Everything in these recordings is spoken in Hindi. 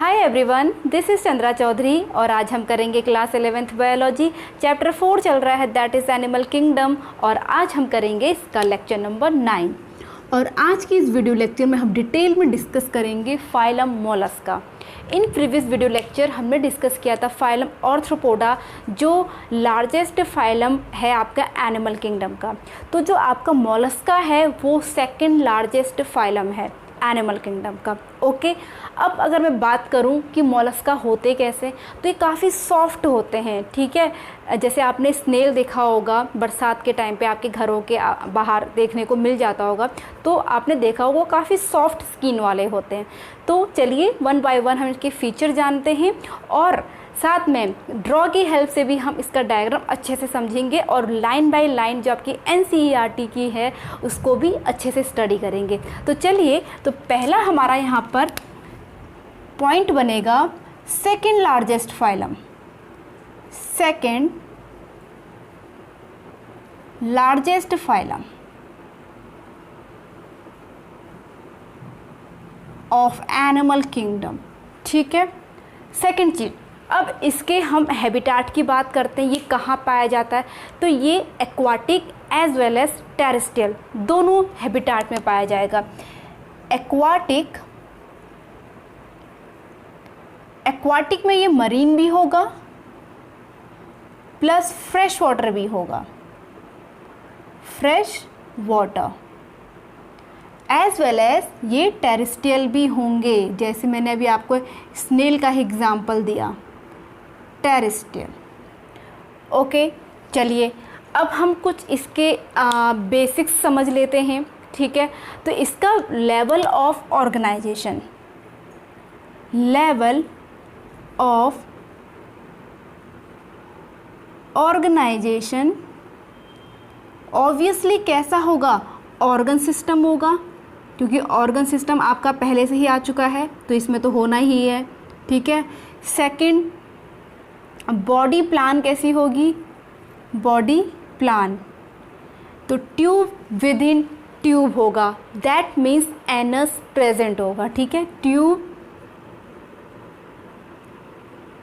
Hi everyone, this is Chandra Chaudhary और आज हम करेंगे क्लास 11th बायोलॉजी। चैप्टर 4 चल रहा है, दैट इज़ एनिमल किंगडम, और आज हम करेंगे इसका लेक्चर नंबर 9। और आज की इस वीडियो लेक्चर में हम डिटेल में डिस्कस करेंगे phylum Mollusca. In previous video lecture हमने डिस्कस किया था फाइलम आर्थ्रोपोडा, जो लार्जेस्ट फाइलम है आपका एनिमल किंगडम का। तो जो आपका मोलस्का है वो सेकंड लार्जेस्ट फाइलम है एनिमल किंगडम का। ओके, अब अगर मैं बात करूं कि मोलस्का होते कैसे, तो ये काफ़ी सॉफ्ट होते हैं। ठीक है, जैसे आपने स्नेल देखा होगा बरसात के टाइम पे आपके घरों के बाहर देखने को मिल जाता होगा, तो आपने देखा होगा काफ़ी सॉफ्ट स्किन वाले होते हैं। तो चलिए वन बाय वन हम इसके फीचर जानते हैं और साथ में ड्रॉ की हेल्प से भी हम इसका डायग्राम अच्छे से समझेंगे और लाइन बाय लाइन जो आपकी NCERT की है उसको भी अच्छे से स्टडी करेंगे। तो चलिए, तो पहला हमारा यहाँ पर पॉइंट बनेगा second largest phylum. Second largest phylum of animal kingdom. ठीक है, सेकंड चीज, अब इसके हम हैबिटेट की बात करते हैं, ये कहाँ पाया जाता है। तो ये aquatic as well as terrestrial दोनों हैबिटेट में पाया जाएगा। एक्वाटिक में ये मरीन भी होगा प्लस फ्रेश वाटर भी होगा, fresh water as well as ये टेरेस्ट्रियल भी होंगे। जैसे मैंने अभी आपको स्नेल का एग्जाम्पल दिया, टेरेस्ट्रियल। ओके, चलिए अब हम कुछ इसके बेसिक्स समझ लेते हैं। ठीक है, तो इसका level of organisation, level of organisation obviously कैसा होगा, ऑर्गन सिस्टम होगा, क्योंकि ऑर्गन सिस्टम आपका पहले से ही आ चुका है तो इसमें तो होना ही है। ठीक है, सेकंड बॉडी प्लान कैसी होगी, बॉडी प्लान तो ट्यूब विद इन ट्यूब होगा, दैट मीन्स एनस प्रेजेंट होगा। ठीक है, tube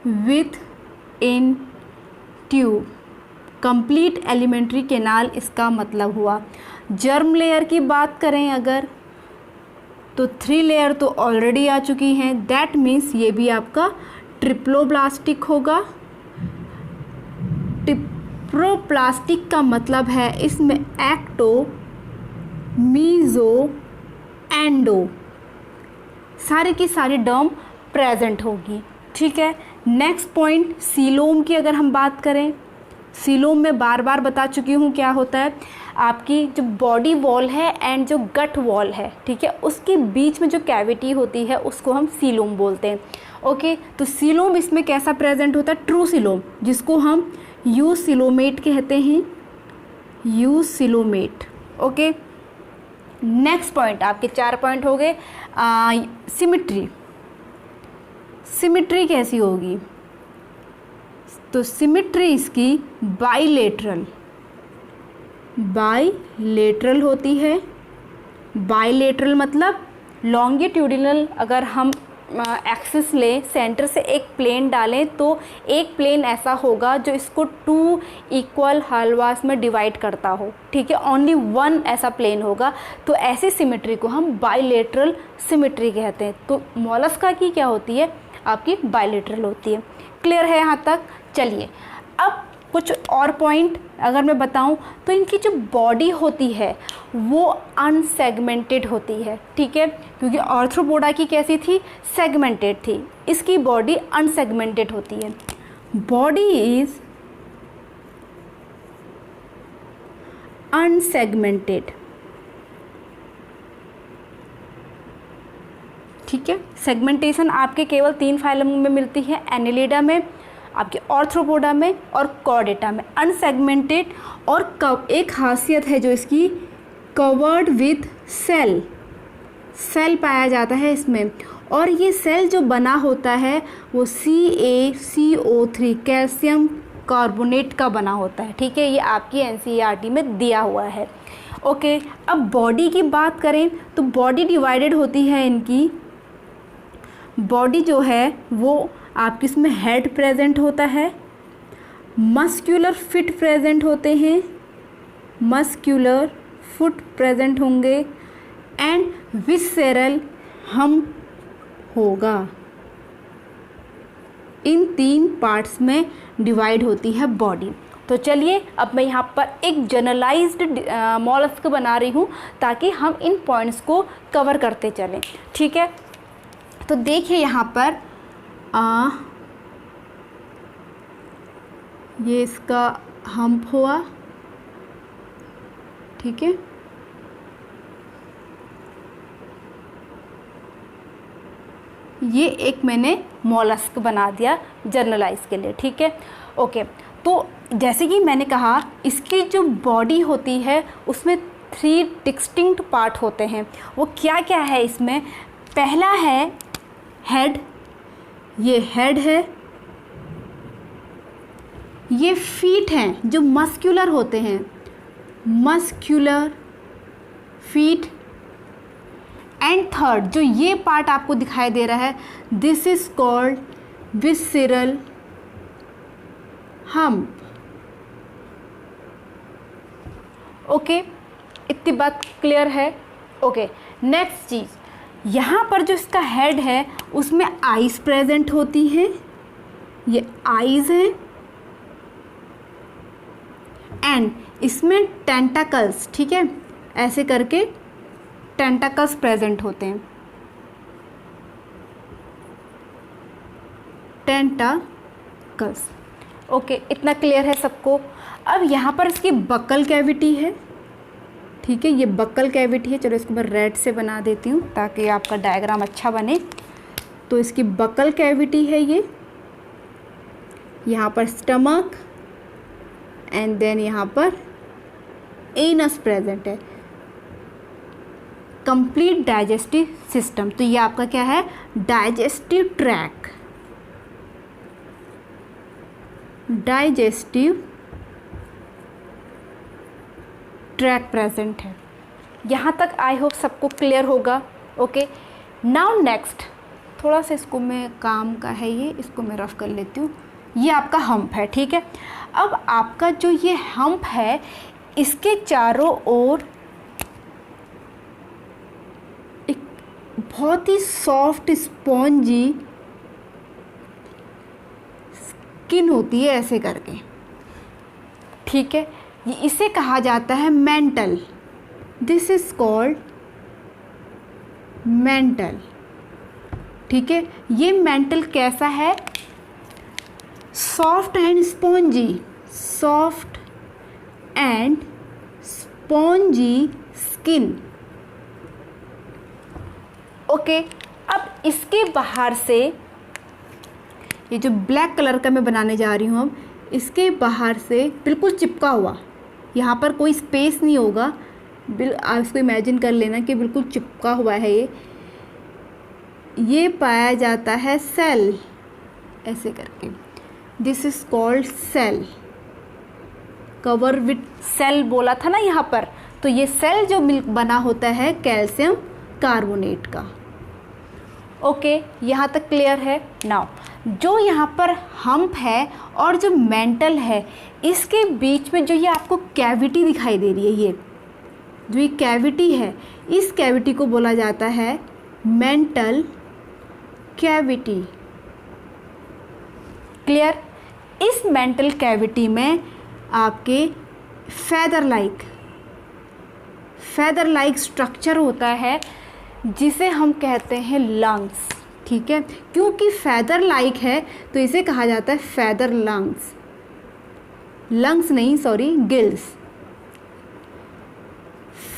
with in tube, complete alimentary canal इसका मतलब हुआ। जर्म लेयर की बात करें अगर, तो 3 लेयर तो ऑलरेडी आ चुकी हैं, दैट मीन्स ये भी आपका ट्रिप्लोब्लास्टिक होगा। ट्रिप्लोब्लास्टिक का मतलब है इसमें एक्टो, मीजो, एंडो सारे की सारी टर्म प्रेजेंट होगी। ठीक है, नेक्स्ट पॉइंट सीलोम की अगर हम बात करें, सीलोम में बार बार बता चुकी हूँ क्या होता है, आपकी जो बॉडी वॉल है एंड जो गट वॉल है, ठीक है, उसके बीच में जो कैविटी होती है उसको हम सीलोम बोलते हैं। ओके, तो सीलोम इसमें कैसा प्रेजेंट होता है, ट्रू सीलोम, जिसको हम यूसिलोमेट कहते हैं, यूसिलोमेट। ओके, नेक्स्ट पॉइंट, आपके 4 पॉइंट हो गए। सिमिट्री, सिमिट्री कैसी होगी, तो सिमिट्री इसकी बाइलेटरल, बाइलेटरल होती है। बाइलेटरल मतलब लॉन्गिट्यूडिनल, अगर हम एक्सिस लें, सेंटर से एक प्लेन डालें तो एक प्लेन ऐसा होगा जो इसको 2 इक्वल हलवास में डिवाइड करता हो। ठीक है, ओनली 1 ऐसा प्लेन होगा, तो ऐसी सिमिट्री को हम बाइलेटरल सिमिट्री कहते हैं। तो मोलस्का की क्या होती है, आपकी बाइलेटरल होती है। क्लियर है यहाँ तक? चलिए अब कुछ और पॉइंट अगर मैं बताऊं, तो इनकी जो बॉडी होती है वो अनसेगमेंटेड होती है। ठीक है, क्योंकि आर्थ्रोपोडा की कैसी थी, सेगमेंटेड थी, इसकी बॉडी अनसेगमेंटेड होती है। Body is unsegmented. ठीक है, सेगमेंटेशन आपके केवल 3 फाइलम में मिलती है, एनिलिडा में, आपके आर्थ्रोपोडा में और कॉर्डेटा में। अनसेगमेंटेड, और एक खासियत है जो इसकी, कवर्ड विथ सेल, सेल पाया जाता है इसमें, और ये सेल जो बना होता है वो CaCO3 कैल्शियम कार्बोनेट का बना होता है। ठीक है, ये आपकी NCERT में दिया हुआ है। ओके, अब बॉडी की बात करें तो बॉडी डिवाइडेड होती है इनकी बॉडी जो है वो आपकी इसमें हेड प्रेजेंट होता है, मस्क्यूलर फिट प्रेजेंट होते हैं, मस्क्यूलर फुट प्रेजेंट होंगे एंड विसरेल हम्प होगा। इन 3 पार्ट्स में डिवाइड होती है बॉडी। तो चलिए अब मैं यहाँ पर एक जनरलाइज्ड मॉलस्क बना रही हूँ ताकि हम इन पॉइंट्स को कवर करते चलें, ठीक है। तो देखिए यहाँ पर ये इसका हम्प हुआ, ठीक है। ये एक मैंने मॉलस्क बना दिया जर्नलाइज के लिए, ठीक है, ओके। तो जैसे कि मैंने कहा इसकी जो बॉडी होती है उसमें 3 डिस्टिंक्ट पार्ट होते हैं। वो क्या क्या है इसमें? पहला है हेड, ये हेड है। ये फीट हैं जो मस्क्यूलर होते हैं, मस्क्यूलर फीट। एंड थर्ड जो ये पार्ट आपको दिखाई दे रहा है, this is called visceral hump. Okay, इतनी बात क्लियर है, ओके। नेक्स्ट चीज़, यहाँ पर जो इसका हेड है उसमें आइज प्रेजेंट होती हैं, ये आइज हैं। एंड इसमें टेंटाकल्स, ठीक है, ऐसे करके टेंटाकल्स प्रेजेंट होते हैं, टेंटाकल्स। ओके, इतना क्लियर है सबको। अब यहाँ पर इसकी बक्कल कैविटी है, ठीक है, ये बक्कल कैविटी है। चलो इसको मैं रेड से बना देती हूँ ताकि आपका डायग्राम अच्छा बने। तो इसकी बक्कल कैविटी है ये, यहाँ पर स्टमक एंड देन यहाँ पर एनस प्रेजेंट है, कंप्लीट डाइजेस्टिव सिस्टम। तो ये आपका क्या है? Digestive track, digestive track present है। यहाँ तक आई होप सबको क्लियर होगा। ओके, नाउ नेक्स्ट, थोड़ा सा इसको मैं काम का है ये, इसको मैं रफ कर लेती हूँ। ये आपका हम्प है, ठीक है। अब आपका जो ये हम्प है इसके चारों ओर एक बहुत ही सॉफ्ट स्पॉन्जी स्किन होती है, ऐसे करके, ठीक है। ये इसे कहा जाता है mental, this is called mental, ठीक है। ये मेंटल कैसा है? Soft and spongy, soft and spongy skin. Okay, अब इसके बाहर से ये जो ब्लैक कलर का मैं बनाने जा रही हूँ अब, इसके बाहर से बिल्कुल चिपका हुआ, यहाँ पर कोई स्पेस नहीं होगा, आप इसको इमेजिन कर लेना कि बिल्कुल चिपका हुआ है ये पाया जाता है सेल, ऐसे करके, this is called cell, cover with cell बोला था ना यहाँ पर। तो ये सेल जो बना होता है कैल्शियम कार्बोनेट का। ओके, यहाँ तक क्लियर है। नाउ जो यहाँ पर हम्प है और जो मेंटल है, इसके बीच में जो ये आपको कैविटी दिखाई दे रही है, ये जो ये कैविटी है, इस कैविटी को बोला जाता है मेंटल कैविटी। क्लियर? इस मेंटल कैविटी में आपके फेदर लाइक स्ट्रक्चर होता है जिसे हम कहते हैं लंग्स, ठीक है। क्योंकि फेदर लाइक है तो इसे कहा जाता है फेदर लंग्स, लंग्स नहीं सॉरी, गिल्स,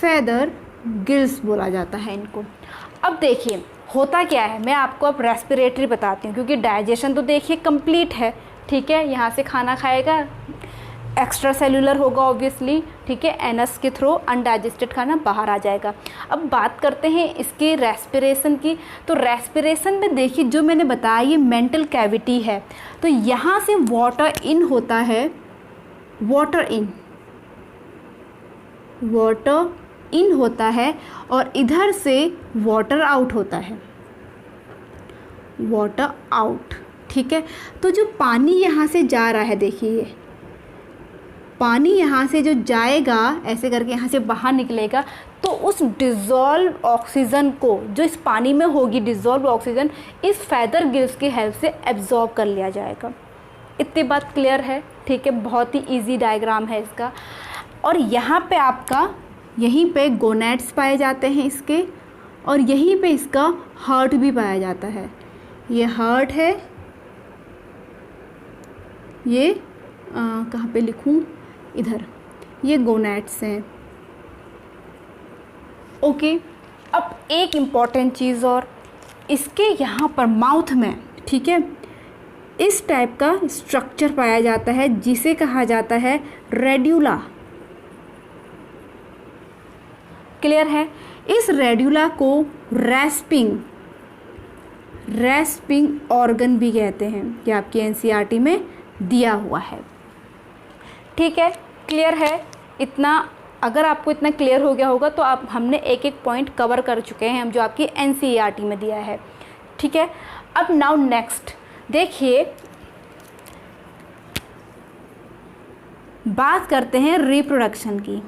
फेदर गिल्स बोला जाता है इनको। अब देखिए होता क्या है, मैं आपको अब रेस्पिरेटरी बताती हूँ, क्योंकि डाइजेशन तो देखिए कंप्लीट है, ठीक है। यहाँ से खाना खाएगा, एक्स्ट्रा सेलुलर होगा ऑब्वियसली, ठीक है, एनस के थ्रू अनडाइजेस्टेड खाना बाहर आ जाएगा। अब बात करते हैं इसकी रेस्पिरेशन की। तो रेस्पिरेशन में देखिए जो मैंने बताया ये मेंटल कैविटी है, तो यहाँ से वाटर इन होता है, वाटर इन होता है और इधर से वाटर आउट होता है। Water out. ठीक है, तो जो पानी यहाँ से जा रहा है, देखिए पानी यहाँ से जो जाएगा ऐसे करके यहाँ से बाहर निकलेगा, तो उस डिज़ोल्व ऑक्सीजन को जो इस पानी में होगी, डिज़ोल्व ऑक्सीजन इस फैदर गिल्स की हेल्प से एब्जॉर्ब कर लिया जाएगा। इतनी बात क्लियर है? ठीक है, बहुत ही इजी डायग्राम है इसका। और यहाँ पे आपका यहीं पे गोनेड्स पाए जाते हैं इसके, और यहीं पे इसका हार्ट भी पाया जाता है। ये हार्ट है, ये कहाँ पे लिखूँ, इधर, ये गोनेड्स हैं। ओके, अब एक इम्पॉर्टेंट चीज़ और, इसके यहाँ पर माउथ में, ठीक है, इस टाइप का स्ट्रक्चर पाया जाता है जिसे कहा जाता है रेड्यूला। क्लियर है? इस रेड्यूला को रेस्पिंग ऑर्गन भी कहते हैं। ये आपकी एनसीईआरटी में दिया हुआ है। ठीक है, क्लियर है इतना? अगर आपको इतना क्लियर हो गया होगा तो आप, हमने एक एक पॉइंट कवर कर चुके हैं हम जो आपकी एनसीईआरटी में दिया है। ठीक है, अब नाउ नेक्स्ट देखिए, बात करते हैं रिप्रोडक्शन की।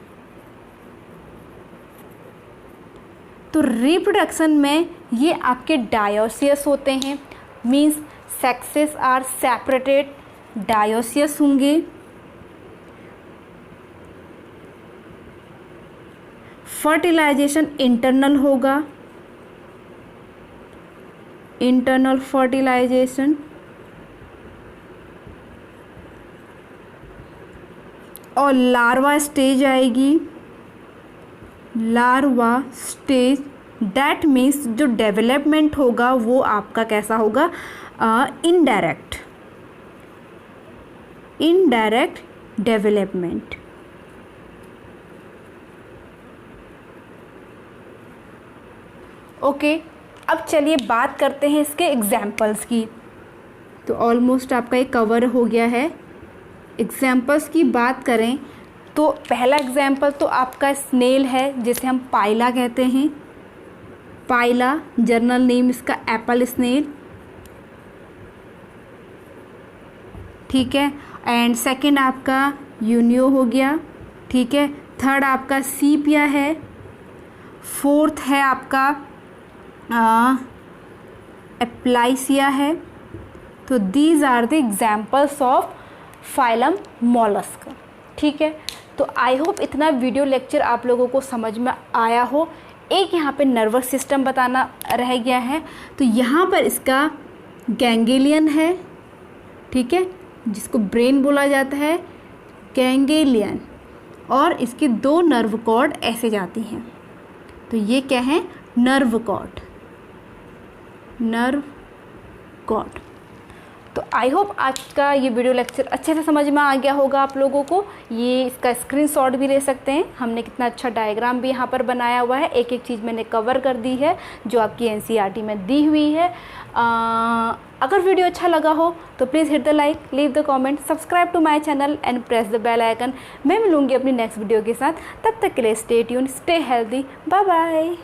तो रिप्रोडक्शन में ये आपके डायोसियस होते हैं, means sexes are separated, dioecious होंगे। फर्टिलाइजेशन इंटरनल होगा, इंटरनल फर्टिलाइजेशन। और लार्वा स्टेज आएगी, लार्वा स्टेज। दैट मीन्स जो डेवलपमेंट होगा वो आपका कैसा होगा, इनडायरेक्ट डेवलपमेंट। ओके, अब चलिए बात करते हैं इसके एग्जाम्पल्स की। तो ऑलमोस्ट आपका ये कवर हो गया है। एग्जाम्पल्स की बात करें तो पहला एग्जाम्पल तो आपका स्नेल है, जिसे हम पाइला कहते हैं। पाइला, जर्नल नेम इसका एप्पल स्नेल। ठीक है, एंड सेकंड आपका यूनियो हो गया। ठीक है, थर्ड आपका सीपिया है। फोर्थ है आपका एप्लाइसिया है। तो these are the examples of phylum mollusc. ठीक है, तो आई होप इतना वीडियो लेक्चर आप लोगों को समझ में आया हो। एक यहाँ पे नर्वस सिस्टम बताना रह गया है। तो यहाँ पर इसका गैंग्लियन है, ठीक है, जिसको ब्रेन बोला जाता है, गैंग्लियन। और इसकी दो नर्व कॉर्ड ऐसे जाती हैं। तो ये क्या है, नर्व कॉर्ड। तो आई होप आज का ये वीडियो लेक्चर अच्छे से समझ में आ गया होगा आप लोगों को। ये इसका स्क्रीनशॉट भी ले सकते हैं। हमने कितना अच्छा डायग्राम भी यहाँ पर बनाया हुआ है, एक एक चीज़ मैंने कवर कर दी है जो आपकी एनसीईआरटी में दी हुई है। अगर वीडियो अच्छा लगा हो तो please hit the like, leave the comment, subscribe to my channel and press the bell icon. मैं मिलूँगी अपनी नेक्स्ट वीडियो के साथ। तब तक के लिए stay tune, stay healthy, bye bye.